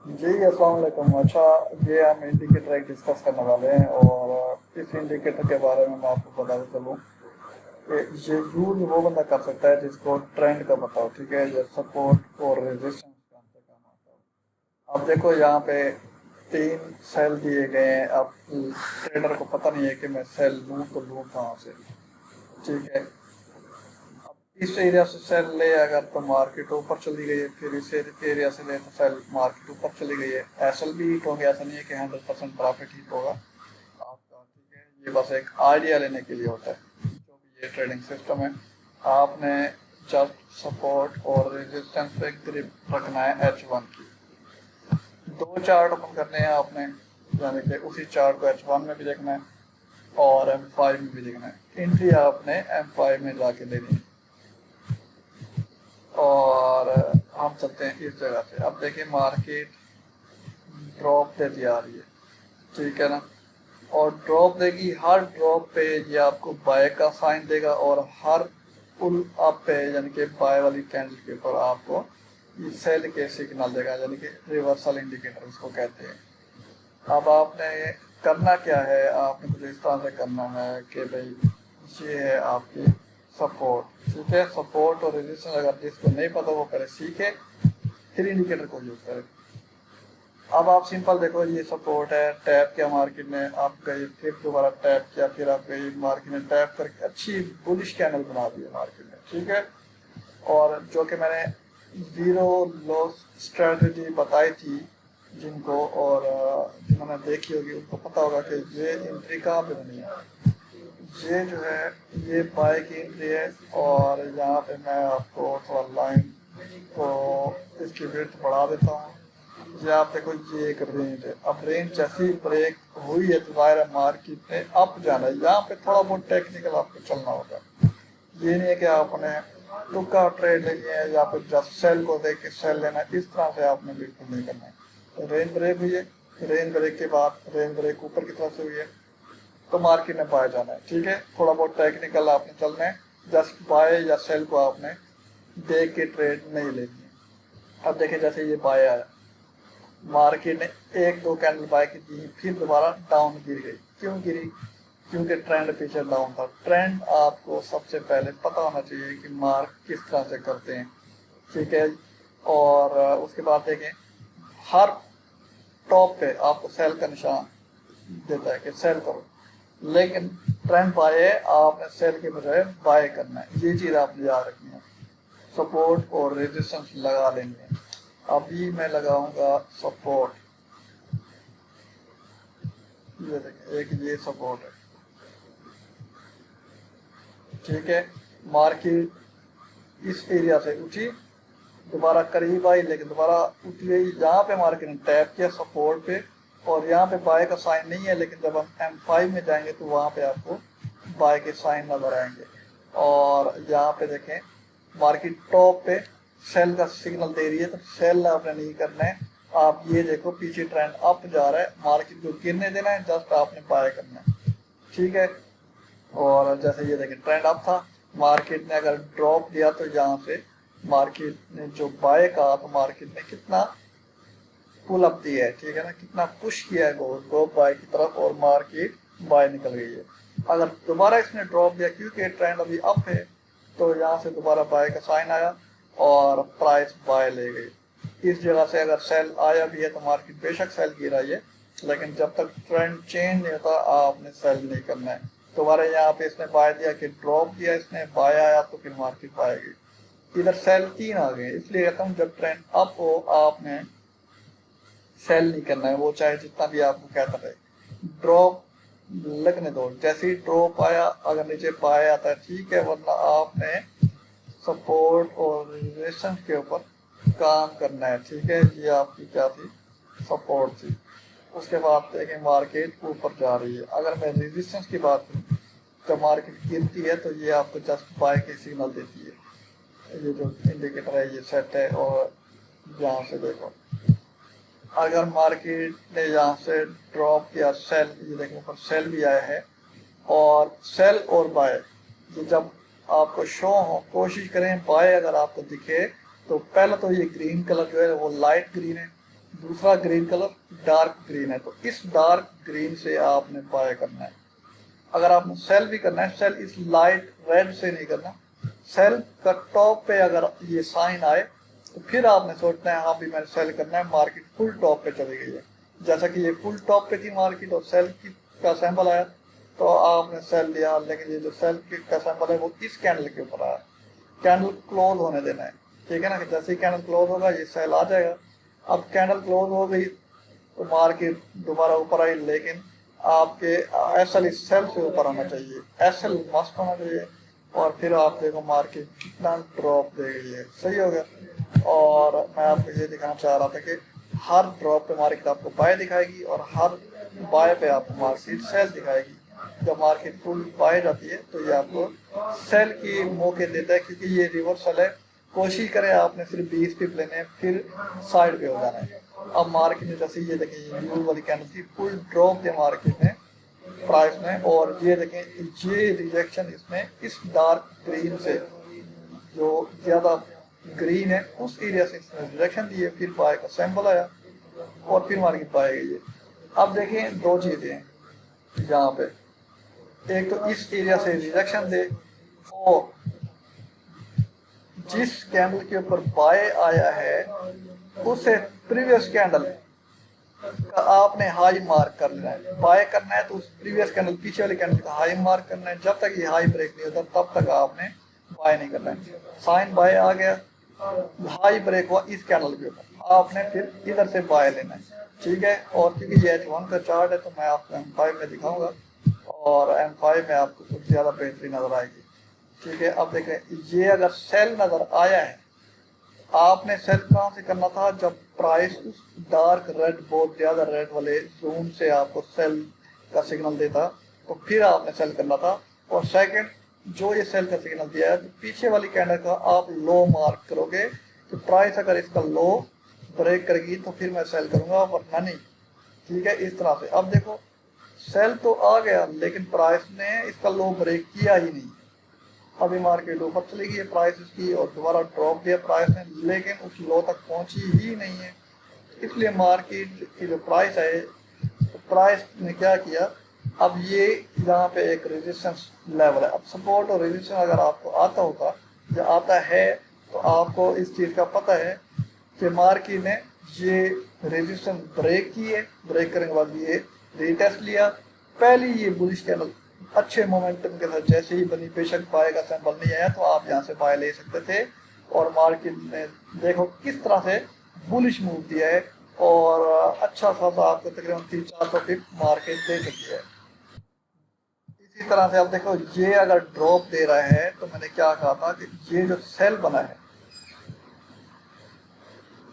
जी अस्सलाम वालेकुम। अच्छा, ये हम इंडिकेटर एक डिस्कस करने वाले हैं और इस इंडिकेटर के बारे में मैं आपको बताते चलूँ कि ये यूज वो बंदा कर सकता है जिसको ट्रेंड का पता हो। ठीक है, ये सपोर्ट और रेजिस्टेंस का हमसे काम आता है। अब देखो यहाँ पे 3 सेल दिए गए हैं। अब ट्रेडर को पता नहीं है कि मैं सेल लूँ तो लूँ कहाँ से। ठीक है, इस एरिया से सेल ले अगर तो मार्केट ऊपर चली गई है, फिर इस एरिया से ले तो सेल मार्केट ऊपर चली गई है। एसएल भी हिट होंगे, ऐसा नहीं है कि 100% प्रॉफिट हिट होगा आपका। ठीक है, ये बस एक आइडिया लेने के लिए होता है। जो भी ये ट्रेडिंग सिस्टम है, आपने जस्ट सपोर्ट और रेजिस्टेंस पे ग्रिप रखना है H1 की। 2 चार्ट ओपन करने हैं आपने, यानी कि उसी चार्ट को H1 में भी देखना है और M5 में भी देखना है। एंट्री आपने M5 में जाके लेनी है और हम चलते हैं इस जगह से। अब देखिए मार्केट ड्रॉप देती आ रही है, ठीक है ना, और ड्रॉप देगी। हर ड्रॉप पे ये आपको बाय का साइन देगा और हर पुल अप पे यानी कि बाय वाली कैंडल के ऊपर आपको ये सेल के सिग्नल देगा, यानी कि रिवर्सल इंडिकेटर इसको कहते हैं। अब आपने करना क्या है, आपने कुछ इस तरह से करना है कि भाई ये है आपकी सपोर्ट। ठीक है, सपोर्ट और रेजिस्टेंस अगर जिसको नहीं पता वो पहले सीखे फिर इंडिकेटर को यूज करें। अब आप सिंपल देखो, ये सपोर्ट है, टैप किया मार्केट ने, आप गए फिर दोबारा टैप किया, फिर आप गई मार्केट ने टैप करके अच्छी बुलिश कैंडल बना दी है मार्केट ने। ठीक है, और जो कि मैंने जीरो लॉस स्ट्रेटजी बताई थी जिनको, और जिन्होंने देखी होगी उनको पता होगा कि ये एंट्री कहाँ पे बनी है। ये जो है ये बाय की एंट्री है और यहाँ पे मैं आपको थोड़ा लाइन को इसकी विड्थ बढ़ा देता हूँ। ये आप देखो, ये एक रेंज है। अब रेंज जैसी ब्रेक हुई है तो जाहिर है मार्केट में अप जाना है। यहाँ पे थोड़ा बहुत टेक्निकल आपको चलना होगा। ये नहीं है कि आपने तुक्का ट्रेड लेनी है या फिर जस्ट सेल को देख के सेल लेना है, इस तरह से आपने बिल्कुल नहीं करना है। रेंज ब्रेक हुई है, रेंज ब्रेक के बाद रेंज ब्रेक ऊपर की तरफ से हुई है तो मार्केट में बाय जाना है। ठीक है, थोड़ा बहुत टेक्निकल आपने चलना है, जस्ट बाय या सेल को आपने देख के ट्रेड नहीं लेनी है। अब देखिए जैसे ये बाय आया, मार्केट ने 1-2 कैंडल बाय की थी, फिर दोबारा डाउन गिर गई। क्यों गिरी? क्योंकि ट्रेंड पीछे डाउन था। ट्रेंड आपको सबसे पहले पता होना चाहिए कि मार्क किस तरह से करते हैं। ठीक है, और उसके बाद देखें हर टॉप पे आपको सेल का निशान देता है कि सेल करो, लेकिन ट्रेंड बाय है, आपने सेल के बजाय बाय करना है। ये चीज़ आपने याद रखनी है। सपोर्ट और रेजिस्टेंस लगा लेंगे। अभी मैं लगाऊंगा सपोर्ट। ये देखिए एक ये सपोर्ट है। ठीक है, मार्केट इस एरिया से उठी, दोबारा करीब आई लेकिन दोबारा उठ गई। यहाँ पे मार्केट ने टैप किया सपोर्ट पे और यहाँ पे बाय का साइन नहीं है, लेकिन जब हम M5 में जाएंगे तो वहाँ पे आपको बाय के साइन नजर आएंगे। और यहाँ पे देखें मार्केट टॉप पे सेल का सिग्नल दे रही है तो सेल आपने नहीं करना है। आप ये देखो पीछे ट्रेंड अप जा रहा है, मार्केट को गिरने देना है, जस्ट आपने बाय करना है। ठीक है, और जैसे ये देखें ट्रेंड अप था, मार्केट ने अगर ड्रॉप दिया तो यहाँ से मार्केट ने जो बाय कहा तो मार्केट ने कितना पुल अप दिया है। ठीक है ना, कितना पुश किया है ड्रॉप बाय की तरफ और मार्केट बाय निकल गई है। अगर दोबारा इसने ड्रॉप दिया क्योंकि ट्रेंड अभी अप है तो यहाँ से दोबारा बाय का साइन आया और प्राइस बाय ले गई। इस जगह से अगर सेल आया भी है तो मार्केट बेशक सेल गिरा है, लेकिन जब तक ट्रेंड चेंज नहीं होता आपने सेल नहीं करना है। दोबारा यहाँ पे इसने बाय दिया कि ड्रॉप दिया, इसने बाय आया तो फिर मार्केट बाय गई। इधर सेल 3 आ गए, इसलिए कहता हूँ जब ट्रेंड अप हो आपने सेल नहीं करना है, वो चाहे जितना भी आपको कहता रहे। ड्रॉप लगने दो, जैसे ही ड्रॉप आया अगर नीचे बाय आता है ठीक है, वरना आपने सपोर्ट और रेजिस्टेंस के ऊपर काम करना है। ठीक है, ये आपकी क्या थी, सपोर्ट थी। उसके बाद देखें मार्केट ऊपर जा रही है। अगर मैं रेजिस्टेंस की बात करूँ, जब मार्केट गिरती है तो ये आपको जस्ट बाय के सिग्नल देती है। ये जो इंडिकेटर है ये सेट है और यहाँ से देखो अगर मार्केट ने यहाँ से ड्रॉप किया सेल, ये देखो ऊपर सेल भी आया है और सेल और बाय ये जब आपको शो हो, कोशिश करें बाय अगर आपको दिखे तो पहले तो ये ग्रीन कलर जो है वो लाइट ग्रीन है, दूसरा ग्रीन कलर डार्क ग्रीन है, तो इस डार्क ग्रीन से आपने बाय करना है। अगर आपने सेल भी करना है, सेल इस लाइट रेड से नहीं करना। सेल का टॉप पे अगर ये साइन आए तो फिर आपने सोचना है हाँ भी मैंने सेल करना है, मार्केट फुल टॉप पे चली गई है। जैसा कि ये फुल टॉप पे थी मार्केट और सेल की का सैंपल आया तो आपने सेल लिया, लेकिन ये जो सेल का सैंपल है वो इस कैंडल के ऊपर आया। कैंडल क्लोज होने देना है, ठीक है ना, कि जैसे ही कैंडल क्लोज होगा ये सेल आ जाएगा। अब कैंडल क्लोज हो गई तो मार्केट दोबारा ऊपर आई, लेकिन आपके एसएल इस सेल से ऊपर आना चाहिए, एसएल मस्ट होना चाहिए। और फिर आप देखो मार्केट कितना ड्रॉप दे गई है, सही हो गया। और मैं आपको ये दिखाना चाह रहा था कि हर ड्रॉप पे मार्केट आपको बाय दिखाएगी और हर बाय पे आपको मार्केट सेल दिखाएगी। जब मार्केट फुल बाय जाती है तो ये आपको सेल की मौके देता है, क्योंकि ये रिवर्सल है। कोशिश करें आपने सिर्फ 20 पिप लेने हैं, फिर साइड पे हो जाना है। अब मार्केट में जैसे ये देखें न्यू वाली कैंडल थी, फुल ड्रॉप थे मार्केट में प्राइस में, और ये देखें ये रिजेक्शन इसमें इस डार्क ग्रीन से, जो ज़्यादा ग्रीन है उस एरिया से इसने रिजेक्शन दी है। फिर बाय का सैंपल आया और फिर मार्केट बाय गई है। अब देखें दो चीज़ें हैं यहाँ पे, एक तो इस एरिया से रिजेक्शन दे और जिस कैंडल के ऊपर बाय आया है उससे प्रीवियस कैंडल का आपने हाई मार्क कर लेना है। बाय करना है तो उस प्रीवियस कैंडल पीछे वाले कैंडल का हाई मार्क करना है। जब तक ये हाई ब्रेक नहीं होता तब तक आपने बाय नहीं करना है। साइन बाय आ गया, हाई ब्रेक हुआ इस कैंडल के ऊपर, आपने फिर इधर से बाय लेना है, ठीक है। और क्योंकि ये H1 का चार्ट है तो मैं आपको M5 में दिखाऊंगा और M5 में आपको कुछ ज़्यादा बेहतरी नजर आएगी, ठीक है। अब देखें ये अगर सेल नजर आया है, आपने सेल कहाँ से करना था, जब प्राइस उस डार्क रेड बहुत ज़्यादा रेड वाले जोन से आपको सेल का सिग्नल देता तो फिर आपने सेल करना था। और सेकंड, जो ये सेल का सिग्नल दिया है तो पीछे वाली कैंडल का आप लो मार्क करोगे कि प्राइस अगर इसका लो ब्रेक करेगी तो फिर मैं सेल करूंगा, वरना नहीं, ठीक है। इस तरह से अब देखो सेल तो आ गया लेकिन प्राइस ने इसका लो ब्रेक किया ही नहीं। अभी मार्केट ऊपर चली गई है प्राइस इसकी और दोबारा ड्रॉप दिया प्राइस ने, लेकिन उस लो तक पहुंची ही नहीं है। इसलिए मार्केट की जो प्राइस है तो प्राइस ने क्या किया, अब ये यहाँ पे एक रेजिस्टेंस लेवल है। अब सपोर्ट और रेजिस्टेंस अगर आपको आता होगा या आता है तो आपको इस चीज़ का पता है कि मार्केट ने ये रेजिस्टेंस ब्रेक की है, ब्रेक करने के बाद ये रीटेस्ट लिया। पहली ये बुलिश कैंडल अच्छे मोमेंटम के साथ जैसे ही बनी, बेशक बाय का सैंपल नहीं आया तो आप यहाँ से बाय ले सकते थे। और मार्केट ने देखो किस तरह से बुलिश मूव दिया है और अच्छा खासा आपको तकरीबन 300-400 पिप मार्केट दे चुकी है। इसी तरह से आप देखो ये अगर ड्रॉप दे रहा है तो मैंने क्या कहा था कि ये जो सेल बना है,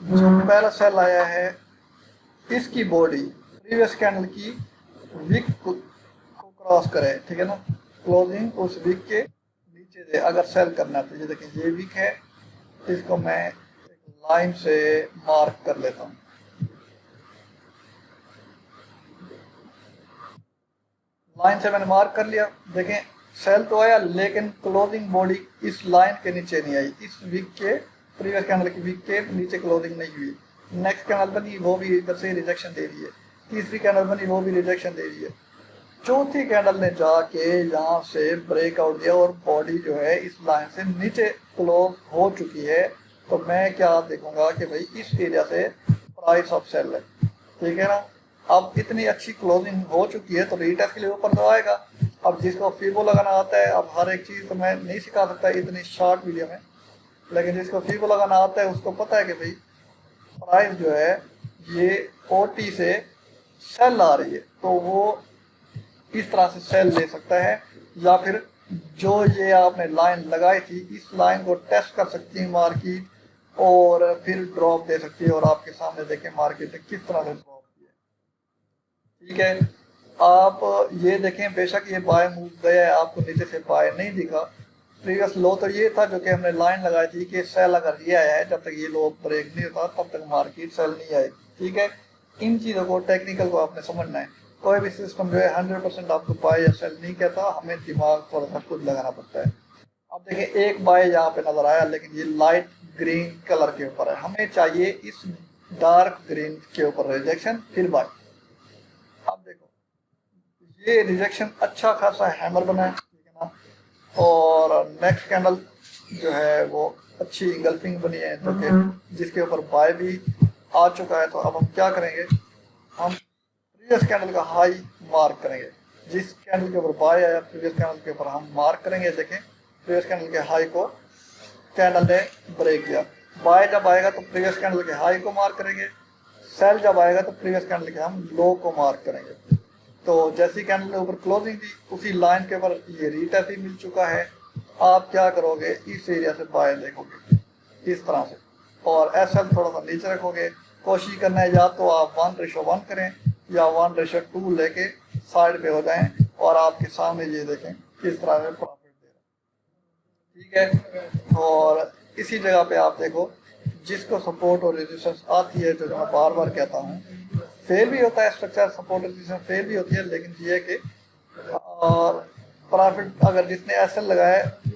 जो पहला सेल आया है, इसकी बॉडी प्रीवियस कैंडल की विक को क्रॉस करे, ठीक है ना, क्लोजिंग उस विक के नीचे से अगर सेल करना है तो ये देखें ये विक है, इसको मैं एक लाइन से मार्क कर लेता हूँ। लाइन से मैंने मार्क कर लिया, देखें सेल तो आया लेकिन क्लोजिंग बॉडी इस लाइन के नीचे नहीं आई, इस विक के प्रीवियस कैंडल की विक के नीचे क्लोजिंग नहीं हुई। नेक्स्ट कैंडल बनी वो भी इधर से रिजेक्शन दे रही है, तीसरी कैंडल बनी वो भी रिजेक्शन दे रही है, चौथी कैंडल ने जाके यहाँ से ब्रेकआउट दिया और बॉडी जो है इस लाइन से नीचे क्लोज हो चुकी है। तो मैं क्या देखूंगा कि भाई इस एरिया से प्राइस ऑफ सेल है, ठीक है ना। अब इतनी अच्छी क्लोजिंग हो चुकी है तो रीटेस्ट के लिए ऊपर तो आएगा। अब जिसको फीबो लगाना आता है, अब हर एक चीज़ तो मैं नहीं सिखा सकता इतनी शॉर्ट वीडियो में, लेकिन जिसको फीबो लगाना आता है उसको पता है कि भाई प्राइस जो है ये 40 से सेल आ रही है तो वो इस तरह से सेल ले सकता है, या फिर जो ये आपने लाइन लगाई थी इस लाइन को टेस्ट कर सकती है मार्केट और फिर ड्रॉप दे सकती है। और आपके सामने देखें मार्केट ने किस तरह से ड्रॉप किया, ठीक है। आप ये देखें बेशक ये बाय मूव गया है, आपको नीचे से बाय नहीं दिखा। प्रीवियस लो तो ये था जो कि हमने लाइन लगाई थी कि सेल अगर ये आया है, जब तक ये लो ब्रेक नहीं होता तब तक मार्केट सेल नहीं आएगी, ठीक है। इन चीज़ों को टेक्निकल को आपने समझना है। कोई भी सिस्टम जो है 100% आपको बाय या सेल नहीं कहता, हमें दिमाग थोड़ा सा खुद लगाना पड़ता है। अब देखिए एक बाय यहाँ पे नजर आया लेकिन ये लाइट ग्रीन कलर के ऊपर है, हमें चाहिए इस डार्क ग्रीन के ऊपर रिजेक्शन, फिर बाय। अब देखो ये रिजेक्शन अच्छा खासा हैमर बना है, ठीक है ना, और नेक्स्ट कैंडल जो है वो अच्छी इंगल्फिंग बनी है, जो कि जिसके ऊपर बाय भी आ चुका है। तो अब हम क्या करेंगे, हम प्रीवियस कैंडल का हाई मार्क करेंगे। जिस कैंडल के ऊपर बाय आया प्रीवियस कैंडल के ऊपर हम मार्क करेंगे। देखें प्रीवियस कैंडल के हाई को कैंडल ने ब्रेक किया। बाय जब आएगा तो प्रीवियस कैंडल के हाई को मार्क करेंगे, सेल जब आएगा तो प्रीवियस कैंडल के हम लो को मार्क करेंगे। तो जैसी कैंडल के ऊपर क्लोजिंग थी उसी लाइन के ऊपर ये रीटेस्ट भी मिल चुका है। आप क्या करोगे, इस एरिया से बाय देखोगे इस तरह से, और एसएल थोड़ा सा नीचे रखोगे। कोशिश करना है या तो आप 1:1 करें या 1:2 लेके साइड पे हो जाएं, और आपके सामने ये देखें किस तरह से प्रॉफिट दे रहा है, ठीक है। और इसी जगह पे आप देखो जिसको सपोर्ट और रेजिस्टेंस आती है, जो मैं बार बार कहता हूँ, फेल भी होता है स्ट्रक्चर, सपोर्ट रेजिस्टेंस फेल भी होती है, लेकिन ये कि और प्रॉफिट अगर जिसने एसएल लगाया है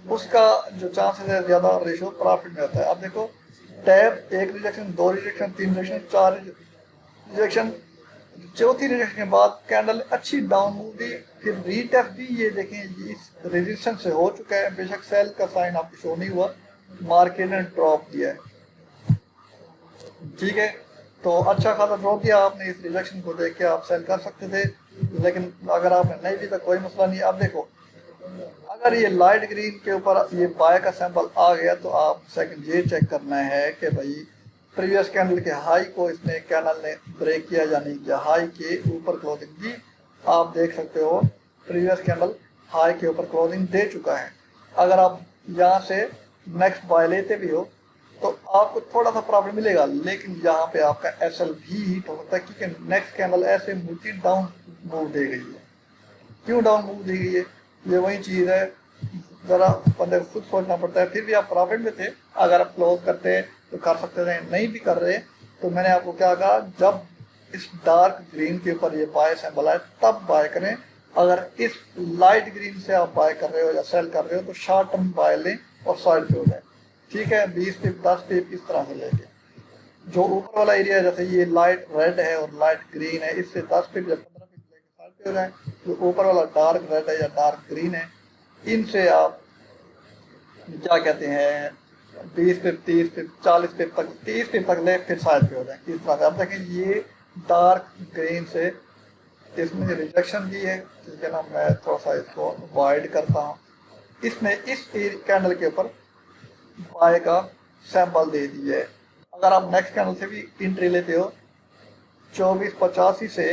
उसका जो चांसेस है ज़्यादा रेशो प्रॉफिट में होता है। अब देखो tab 1 rejection, 2 rejection, 3 rejection, 4 rejection, चौथी रिजेक्शन के बाद कैंडल अच्छी डाउन मूव दी, फिर रीटेस्ट भी ये देखें इस रेजिस्टेंस से हो चुका है। बेशक सेल का साइन आपको शो नहीं हुआ, मार्केट ने ड्रॉप दिया है, ठीक है। तो अच्छा खासा ड्रॉप दिया आपने, इस रिजेक्शन को देख के आप सेल कर सकते थे, लेकिन अगर आपने नहीं दी तो कोई मसला नहीं। अब देखो अगर ये लाइट ग्रीन के ऊपर ये बाय का सैंपल आ गया तो आप सेकंड ये चेक करना है कि भाई प्रीवियस कैंडल के हाई को इसने कैंडल ने ब्रेक किया या नहीं किया। हाई के ऊपर क्लोजिंग दी, आप देख सकते हो प्रीवियस कैंडल हाई के ऊपर क्लोजिंग दे चुका है। अगर आप यहाँ से नेक्स्ट बाय लेते भी हो तो आपको थोड़ा सा प्रॉफिट मिलेगा, लेकिन यहाँ पे आपका एसएल भी हिट हो सकता है, क्योंकि नेक्स्ट कैंडल ऐसे मोटी डाउन मूव दे गई है। क्यों डाउन मूव दी गई है, ये वही चीज़ है, ज़रा बंदे को खुद सोचना पड़ता है। फिर भी आप प्रॉफिट में थे, अगर आप क्लोज करते तो कर सकते थे, नहीं भी कर रहे तो मैंने आपको क्या कहा, जब इस डार्क ग्रीन के ऊपर ये बाय सिंबल आए तब बाय करें। अगर इस लाइट ग्रीन से आप बाय कर रहे हो या सेल कर रहे हो तो शॉर्ट टर्म बाय लें और साइड पे हो जाए, ठीक है। 20 पिप 10 पिप इस तरह से लेके, जो ऊपर वाला एरिया है जैसे ये लाइट रेड है और लाइट ग्रीन है, इससे 10 पिप या 15 पिप लेके साइड पे हो जाए। जो ऊपर वाला डार्क रेड है या डार्क ग्रीन है, इनसे आप क्या कहते हैं 20 पिप 30 पिप 40 पिप तक 30 पिप तक ले, फिर साइड पे हो जाए इस तरह से। अब देखें ये डार्क ग्रीन से इसमें रिजेक्शन दी है, ठीक है ना। मैं थोड़ा सा इसको अवॉइड करता हूँ। इसने इस कैंडल के ऊपर बाय का सैंपल दे दिया है। अगर आप नेक्स्ट कैंडल से भी एंट्री लेते हो 2485 से,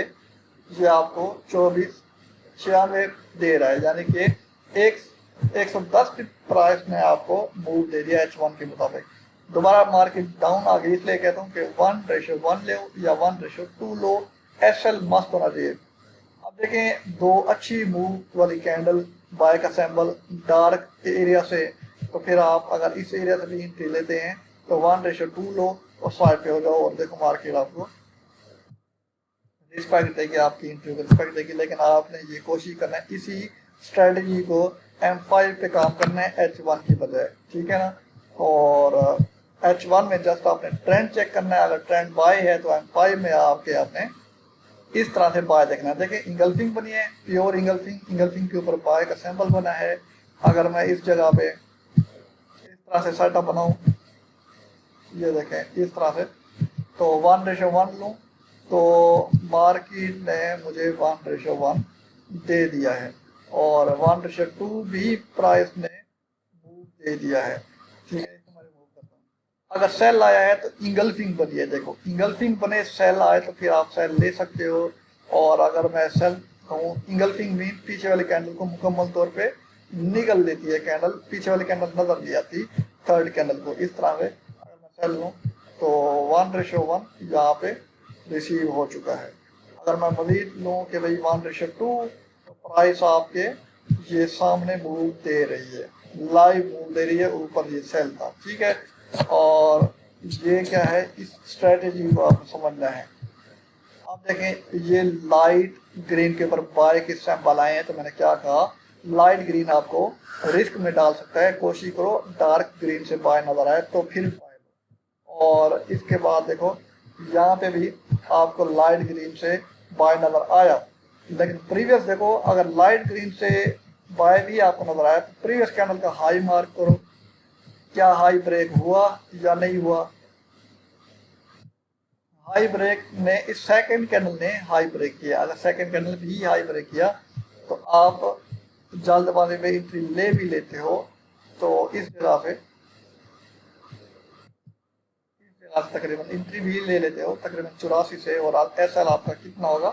ये आपको 2496 दे रहा है, यानी कि 110 प्राइस में आपको मूव दे दिया H1 के मुताबिक। दोबारा मार्केट डाउन आ गई, इसलिए कहता हूँ कि 1:1 लो या 1:2 लो, एसएल मस्त होना चाहिए। अब देखें दो अच्छी मूव वाली कैंडल, बाय का सैंपल डार्क एरिया से, तो फिर आप अगर इस एरिया से भी एंट्री लेते हैं तो 1:2 लो और साइड पे हो जाओ, और देखो मार्केट आपको रिस्पेक्ट देगी, आपकी एंट्री को रिस्पेक्ट देगी। लेकिन आपने ये कोशिश करना है इसी स्ट्रेटजी को M5 पे काम करना है H1 की बजाय, ठीक है ना। और H1 में जस्ट आपने ट्रेंड चेक करना है, अगर ट्रेंड बाय है तो M5 में आपके आपने इस तरह से बाय देखना है। देखिए इंगल्फिंग बनी है, प्योर इंगल्फिंग, इंगल्फिंग के ऊपर बाय का सैंपल बना है। अगर मैं इस जगह पे इस तरह से सेटअप बनाऊं, ये देखें इस तरह से, तो 1:1 लूँ तो मार्केट ने मुझे 1:1 दे दिया है, और 1:2 भी प्राइस ने मूव दे दिया है, ठीक है। हमारे मूव करता हूँ, अगर सेल आया है तो इंगल्फिंग बनी है, देखो इंगल्फिंग बने सेल आए तो फिर आप सेल ले सकते हो। और अगर मैं सेल कहूँ, इंगल्फिंग मीन पीछे वाले कैंडल को मुकम्मल तौर पे निगल लेती है कैंडल, पीछे वाली कैंडल नजर नहीं आती थर्ड कैंडल को, इस तरह से। अगर मैं सेल लूँ तो 1:1 यहाँ पे रिसीव हो चुका है। अगर मैं मजीद लूँ कि भाई 1:2, तो प्राइस आपके ये सामने मूव दे रही है, लाइव मूव दे रही है, ऊपर ये सेल था, ठीक है। और ये क्या है, इस स्ट्रेटेजी को आपको समझना है। आप देखें ये लाइट ग्रीन के ऊपर बाय के सैंपल आए हैं, तो मैंने क्या कहा, लाइट ग्रीन आपको रिस्क में डाल सकता है, कोशिश करो डार्क ग्रीन से बाय नजर आए तो फिर बाय लो। और इसके बाद देखो यहाँ पे भी आपको लाइट ग्रीन से बाय नजर आया, लेकिन प्रीवियस देखो, अगर लाइट ग्रीन से बाय भी आपको नजर आया तो प्रीवियस कैंडल का हाई मार्क करो, क्या हाई ब्रेक हुआ या नहीं हुआ। हाई ब्रेक ने इस सेकंड कैंडल ने हाई ब्रेक किया, अगर सेकंड कैंडल भी हाई ब्रेक किया तो आप जल्दबाजी में एंट्री ले भी लेते हो। तो इस जगह पे तकरीबन एंट्री भी ले लेते हो तकरीबन 84 से, और एस एल आपका कितना होगा,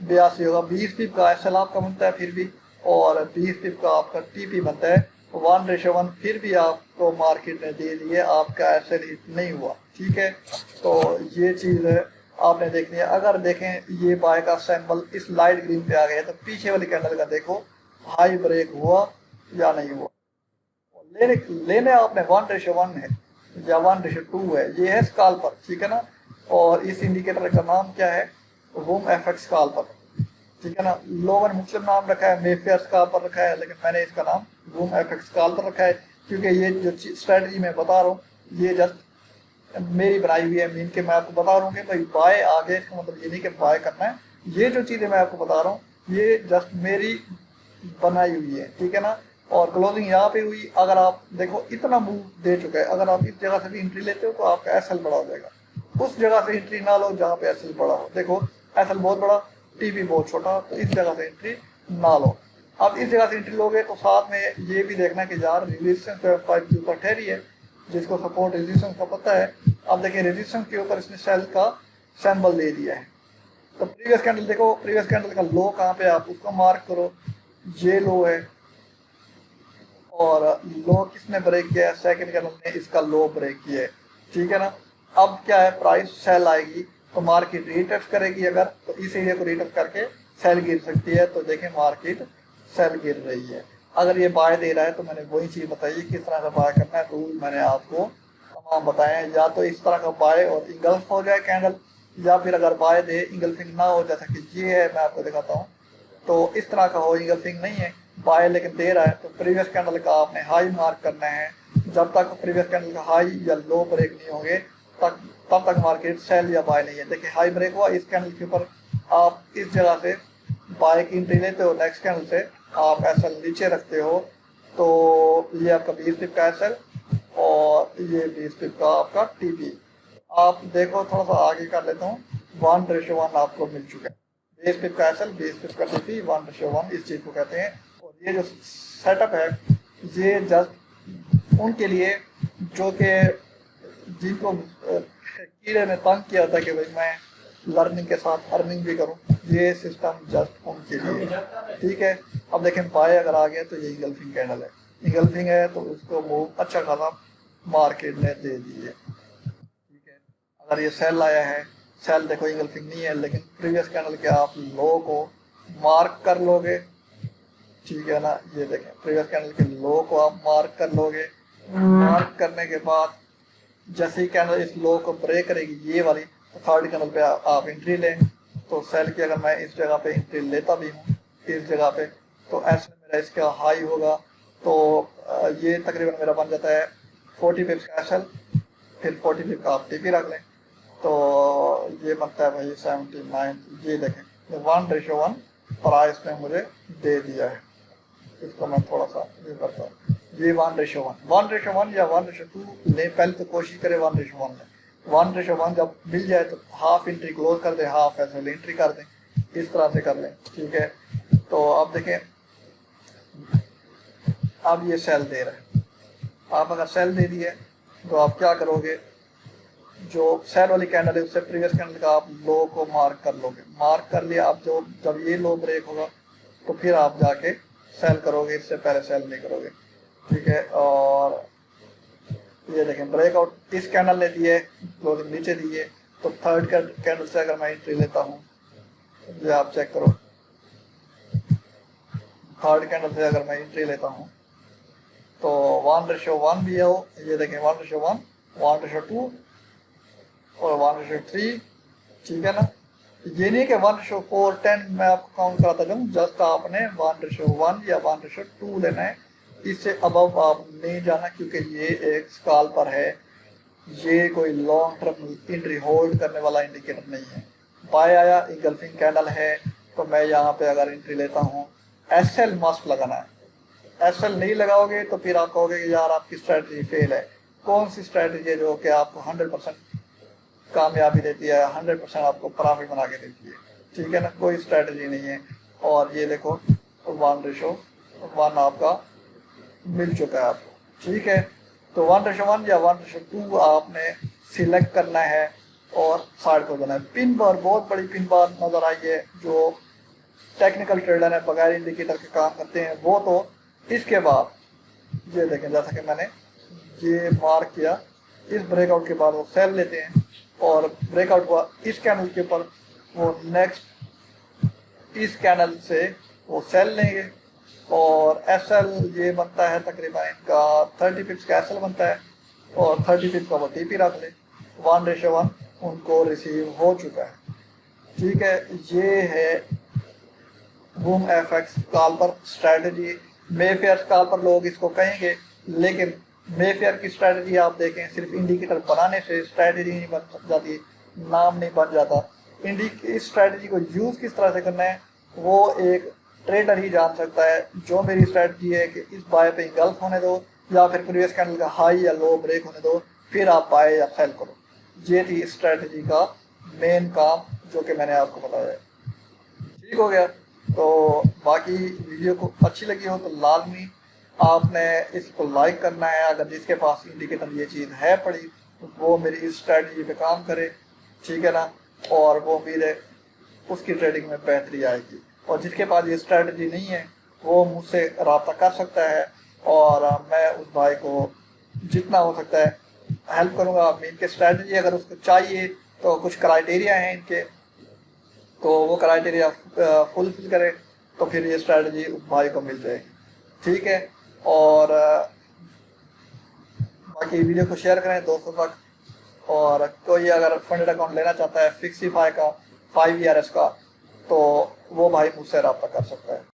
82 होगा। 20 पिप का एस एल आपका बनता है फिर भी, और 20 पिप का आपका टीपी बनता है 1:1, फिर भी आपको मार्केट ने दे दी है, आपका एस एल हिट नहीं हुआ। ठीक है, तो ये चीज़ आपने देखनी है। अगर देखें ये बाय का सैंपल इस लाइट ग्रीन पे आ गया तो पीछे वाली कैंडल का देखो हाई ब्रेक हुआ या नहीं हुआ। लेने आपने 1:1 है या 1:2 है, ये है स्काल्पर, ठीक है ना। और इस इंडिकेटर का नाम क्या है, वूम एफएक्स स्काल्पर, ठीक है ना। लोगों ने मुख्तलिफ नाम रखा है, मेफेयर स्काल्पर रखा है, लेकिन मैंने इसका नाम वूम एफएक्स स्काल्पर रखा है, क्योंकि ये जो स्ट्रेटजी मैं बता रहा हूँ ये जस्ट मेरी बनाई हुई है, मीन के मैं आपको बता रहा हूँ कि भाई बाय आगे, इसका मतलब ये नहीं कि बाय करना है। ये जो चीज़ें मैं आपको बता रहा हूँ ये जस्ट मेरी बनाई हुई है, ठीक है ना। और क्लोजिंग यहाँ पे हुई, अगर आप देखो इतना मूव दे चुका है, अगर आप इस जगह से भी एंट्री लेते हो तो आपका एसएल बड़ा हो जाएगा। उस जगह से एंट्री ना लो जहाँ पे एसएल बड़ा हो, देखो एसएल बहुत बड़ा, टीपी बहुत छोटा, तो इस जगह से एंट्री ना लो। अब इस जगह से एंट्री लोगे तो साथ में ये भी देखना कि यार रेजिस्टेंस के ऊपर ठहरी है, जिसको सपोर्ट रेजिस्टेंस का पता है। अब देखिए रेजिस्टेंस के ऊपर इसने सेल का सैंपल दे दिया है, तो प्रीवियस कैंडल देखो, प्रीवियस कैंडल का लो कहाँ पे, आप उसको मार्क करो, ये लो है, और लो किसने ब्रेक किया है, सेकंड कैंडल ने इसका लो ब्रेक किया है, ठीक है ना। अब क्या है, प्राइस सेल आएगी तो मार्केट रिटेस्ट करेगी, अगर तो इस एरिया को रिटेस्ट करके सेल गिर सकती है। तो देखें मार्केट सेल गिर रही है। अगर ये बाय दे रहा है तो मैंने वही चीज़ बताई किस तरह का बाय करना है, रूल मैंने आपको तमाम बताए हैं। या तो इस तरह का बाय और इंगल्फ हो जाए कैंडल, या फिर अगर बाय दे इंगल्फिंग ना हो, जैसा कि ये है मैं आपको दिखाता हूँ, तो इस तरह का हो, इंगल्फिंग नहीं है, बाय लेकिन दे रहा है, तो प्रीवियस कैंडल का आपने हाई मार्क करना है। जब तक प्रीवियस कैंडल का हाई या लो ब्रेक नहीं होंगे तब तक मार्केट सेल या बाय नहीं है। देखिए हाई ब्रेक हुआ इस कैंडल के ऊपर, आप इस जगह से बाय की एंट्री लेते हो, नेक्स्ट कैंडल से आप एसएल नीचे रखते हो, तो ये आपका 20 पिप का एसएल और ये 20 पिप का आपका टीपी। आप देखो थोड़ा सा आगे कर लेता हूँ, 1:1 आपको मिल चुका है, 20 पिप का एसएल, 20 पिप का टीपी, 1:1 इस चीज़ को कहते हैं। और ये जो सेटअप है ये जस्ट उनके लिए जो कि जिनको कीड़े ने तंग किया था कि भाई मैं लर्निंग के साथ अर्निंग भी करूं, ये सिस्टम जस्ट उनके लिए, ठीक है। अब देखें बाय अगर आ गया तो ये इंगल्फिंग कैंडल है, इंगल्फिंग है तो उसको मूव अच्छा खासा मार्केट ने दे दी है, ठीक है। अगर ये सेल आया है, सेल देखो इंगल्फिंग नहीं है, लेकिन प्रीवियस कैंडल के आप लो को मार्क कर लोगे, ठीक है ना। ये देखें प्रीवियस कैंडल के लो को आप मार्क कर लोगे, मार्क करने के बाद जैसे ही कैंडल इस लो को ब्रेक करेगी ये वाली, तो थर्ड कैंडल पे आप एंट्री लें। तो सेल की अगर मैं इस जगह पे एंट्री लेता भी हूँ इस जगह पे, तो ऐसे मेरा इसका हाई होगा, तो ये तकरीबन मेरा बन जाता है 40 पिप्स का एसएल, फिर 40 पिप का आप टीपी रख लें, तो ये बनता है भाई 79। ये देखें 1:1 प्राइस ने मुझे दे दिया है, इसको मैं थोड़ा सा ये करता हूँ, ये 1:1 या 1:2 ले, पहले तो कोशिश करें 1:1 में। 1:1 जब मिल जाए तो हाफ एंट्री क्लोज कर दें, हाफ ऐसे एंट्री कर दें, इस तरह से कर लें, ठीक है। तो अब देखें अब ये सेल दे रहा है, आप अगर सेल दे दिए तो आप क्या करोगे, जो सेल वाली कैंडल है उससे प्रीवियस कैंडल का आप लो को मार्क कर लोगे, मार्क कर लिया। आप जो जब ये लो ब्रेक होगा तो फिर आप जाके सेल करोगे, इससे पहले सेल नहीं करोगे, ठीक है। और ये देखें ब्रेकआउट इस कैंडल ने दिए, क्लोजिंग नीचे दिए, तो थर्ड कैंडल से अगर मैं एंट्री लेता हूँ, ये आप चेक करो, थर्ड कैंडल से अगर मैं एंट्री लेता हूँ तो 1:1 भी हो, ये देखें 1:1, 1:2 और 1:3, ठीक है ना। ये नहीं कि 1:4, 10 मैं आपको काउंट कराता जाऊँ, जस्ट आपने 1:1 या 1:2 लेना है, इससे अबव आप नहीं जाना, क्योंकि ये एक स्काल पर है, ये कोई लॉन्ग टर्म एंट्री होल्ड करने वाला इंडिकेटर नहीं है। बाय आया, इंगल्फिंग कैंडल है, तो मैं यहाँ पे अगर एंट्री लेता हूँ, एसएल मस्ट लगाना है। एसएल नहीं लगाओगे तो फिर आप कहोगे कि यार आपकी स्ट्रैटेजी फेल है। कौन सी स्ट्रैटेजी है जो कि आपको 100% कामयाबी देती है, 100% आपको प्रॉफिट बना के देती है? ठीक है ना, कोई स्ट्रैटेजी नहीं है। और ये देखो 1:1 आपका मिल चुका है आपको। ठीक है, तो 1:1 या 1:2 आपने सिलेक्ट करना है और साइड को जाना है। पिन बार, बहुत बड़ी पिन बार नजर आई है, जो टेक्निकल ट्रेडर है बगैर इंडिकेटर के काम करते हैं वो तो इसके बाद ये देखें, जैसा कि मैंने ये मार्क किया, इस ब्रेकआउट के बाद वो सेल लेते हैं और ब्रेकआउट हुआ इस कैंडल के ऊपर, वो नेक्स्ट इस कैंडल से वो सेल लेंगे और एसएल ये बनता है तकरीबन इनका 30 पिप्स का एसएल बनता है और 30 पिप्स का वो टीपी रख ले। 1:1 उनको रिसीव हो चुका है। ठीक है, ये है boom FX call strategy. Mayfair call पर लोग इसको कहेंगे, लेकिन मेफेयर की स्ट्रैटेजी आप देखें, सिर्फ इंडिकेटर बनाने से स्ट्रैटेजी नहीं बन जाती, नाम नहीं बन जाता। इस स्ट्रैटेजी को यूज किस तरह से करना है वो एक ट्रेडर ही जान सकता है। जो मेरी स्ट्रैटेजी है कि इस बाय पे इंगल्फ होने दो या फिर प्रीवियस कैंडल का हाई या लो ब्रेक होने दो, फिर आप बाय या सेल करो। ये थी स्ट्रैटेजी का मेन काम जो कि मैंने आपको बताया। ठीक हो गया, तो बाकी वीडियो को अच्छी लगी हो तो लाजमी आपने इसको लाइक करना है। अगर जिसके पास इंडिकेटर ये चीज़ है पड़ी तो वो मेरी इस स्ट्रैटेजी पे काम करे। ठीक है ना, और वो उम्मीद है उसकी ट्रेडिंग में बेहतरी आएगी। और जिसके पास ये स्ट्रैटेजी नहीं है वो मुझसे रब्ता कर सकता है और मैं उस भाई को जितना हो सकता है हेल्प करूँगा। इनके स्ट्रैटेजी अगर उसको चाहिए तो कुछ क्राइटेरिया हैं इनके, तो वो क्राइटेरिया फुलफिल करे तो फिर ये स्ट्रैटेजी उस भाई को मिल जाएगी। ठीक है, और बाकी वीडियो को शेयर करें दोस्तों तक। और कोई अगर फंडेड अकाउंट लेना चाहता है फिक्सीफाई का 5 ERS का, तो वो भाई मुझसे रब्ता कर सकता है।